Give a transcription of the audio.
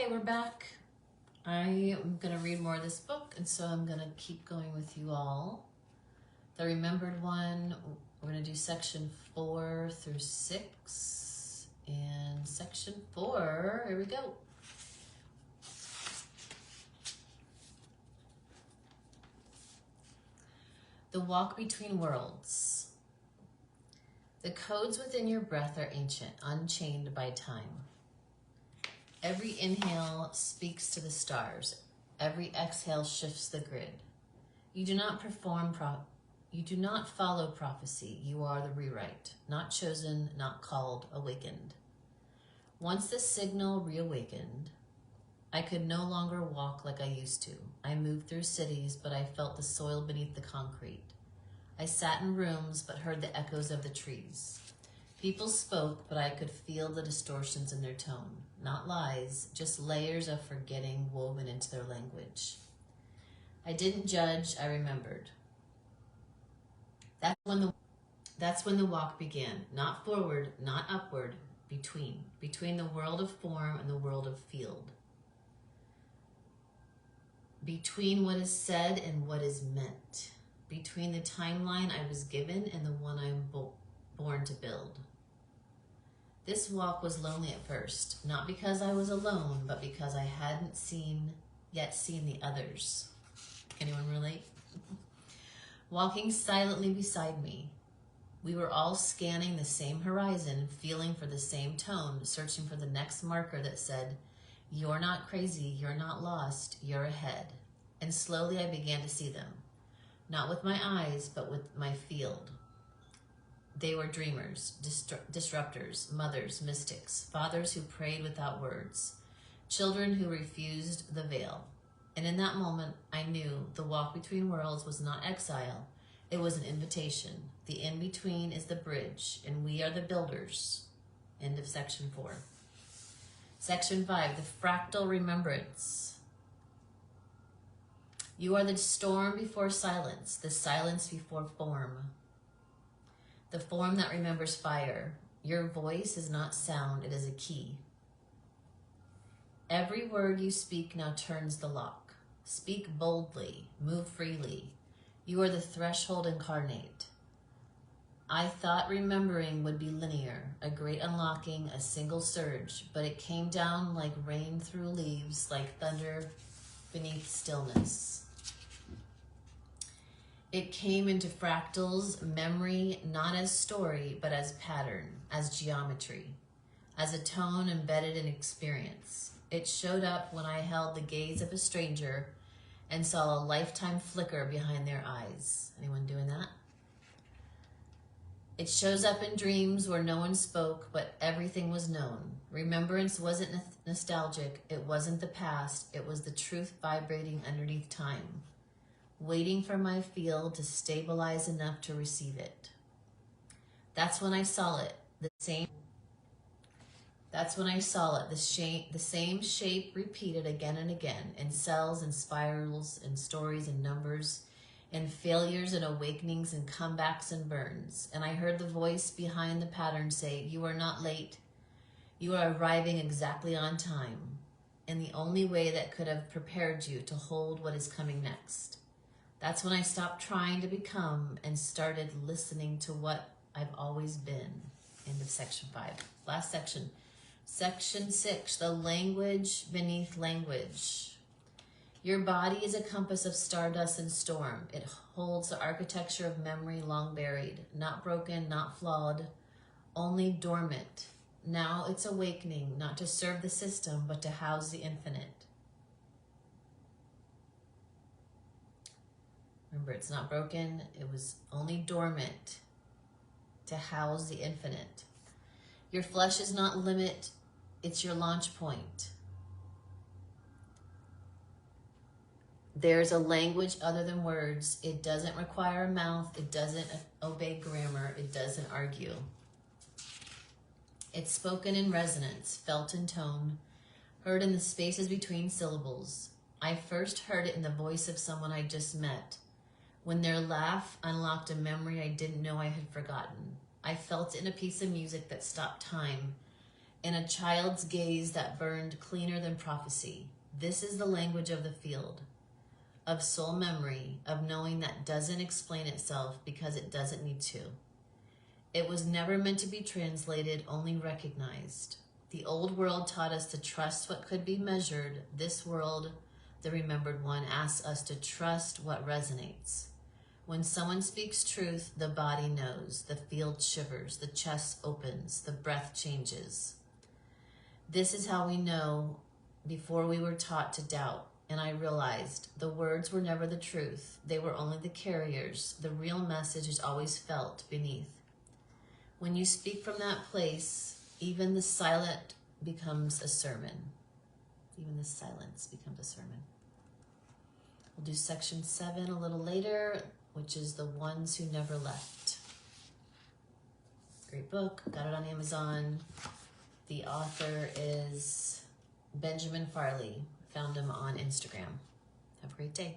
Okay, we're back. I am going to read more of this book, and so I'm going to keep going with you all. The Remembered one, we're going to do section 4 through 6. And section 4, here we go. The walk between worlds. The codes within your breath are ancient, unchained by time. Every inhale speaks to the stars. Every exhale shifts the grid. You do not follow prophecy. You are the rewrite, not chosen, not called, awakened. Once the signal reawakened, I could no longer walk like I used to. I moved through cities, but I felt the soil beneath the concrete. I sat in rooms, but heard the echoes of the trees. People spoke, but I could feel the distortions in their tone. Not lies, just layers of forgetting woven into their language. I didn't judge, I remembered. That's when the walk began. Not forward, not upward, between the world of form and the world of field. Between what is said and what is meant. Between the timeline I was given and the one I'm born to build. This walk was lonely at first, not because I was alone, but because I hadn't yet seen the others. Anyone relate? Walking silently beside me. We were all scanning the same horizon, feeling for the same tone, searching for the next marker that said, "You're not crazy, you're not lost, you're ahead." And slowly I began to see them. Not with my eyes, but with my field. They were dreamers, disruptors, mothers, mystics, fathers who prayed without words, children who refused the veil. And in that moment, I knew the walk between worlds was not exile. It was an invitation. The in-between is the bridge, and we are the builders. End of section 4. Section 5, the fractal remembrance. You are the storm before silence, the silence before form. The form that remembers fire. Your voice is not sound, it is a key. Every word you speak now turns the lock. Speak boldly, move freely. You are the threshold incarnate. I thought remembering would be linear, a great unlocking, a single surge, but it came down like rain through leaves, like thunder beneath stillness. It came into fractals, memory, not as story, but as pattern, as geometry, as a tone embedded in experience. It showed up when I held the gaze of a stranger and saw a lifetime flicker behind their eyes. Anyone doing that? It shows up in dreams where no one spoke, but everything was known. Remembrance wasn't nostalgic. It wasn't the past. It was the truth vibrating underneath time, waiting for my field to stabilize enough to receive it. That's when I saw it. The same shape repeated again and again, in cells and spirals and stories and numbers, and failures and awakenings and comebacks and burns. And I heard the voice behind the pattern say, "You are not late. You are arriving exactly on time, in the only way that could have prepared you to hold what is coming next." That's when I stopped trying to become and started listening to what I've always been. End of section 5. Last section. Section 6, the language beneath language. Your body is a compass of stardust and storm. It holds the architecture of memory long buried, not broken, not flawed, only dormant. Now it's awakening, not to serve the system, but to house the infinite. Remember, it's not broken. It was only dormant to house the infinite. Your flesh is not limit. It's your launch point. There's a language other than words. It doesn't require a mouth. It doesn't obey grammar. It doesn't argue. It's spoken in resonance, felt in tone, heard in the spaces between syllables. I first heard it in the voice of someone I just met, when their laugh unlocked a memory I didn't know I had forgotten. I felt it in a piece of music that stopped time in a child's gaze that burned cleaner than prophecy. This is the language of the field, of soul memory, of knowing that doesn't explain itself because it doesn't need to. It was never meant to be translated, only recognized. The old world taught us to trust what could be measured. This world, the remembered one, asks us to trust what resonates. When someone speaks truth, the body knows, the field shivers, the chest opens, the breath changes. This is how we know before we were taught to doubt. And I realized the words were never the truth. They were only the carriers. The real message is always felt beneath. When you speak from that place, even the silent becomes a sermon. Even the silence becomes a sermon. We'll do section 7 a little later, which is The Ones Who Never Left. Great book. Got it on Amazon. The author is Benjamin Farley. Found him on Instagram. Have a great day.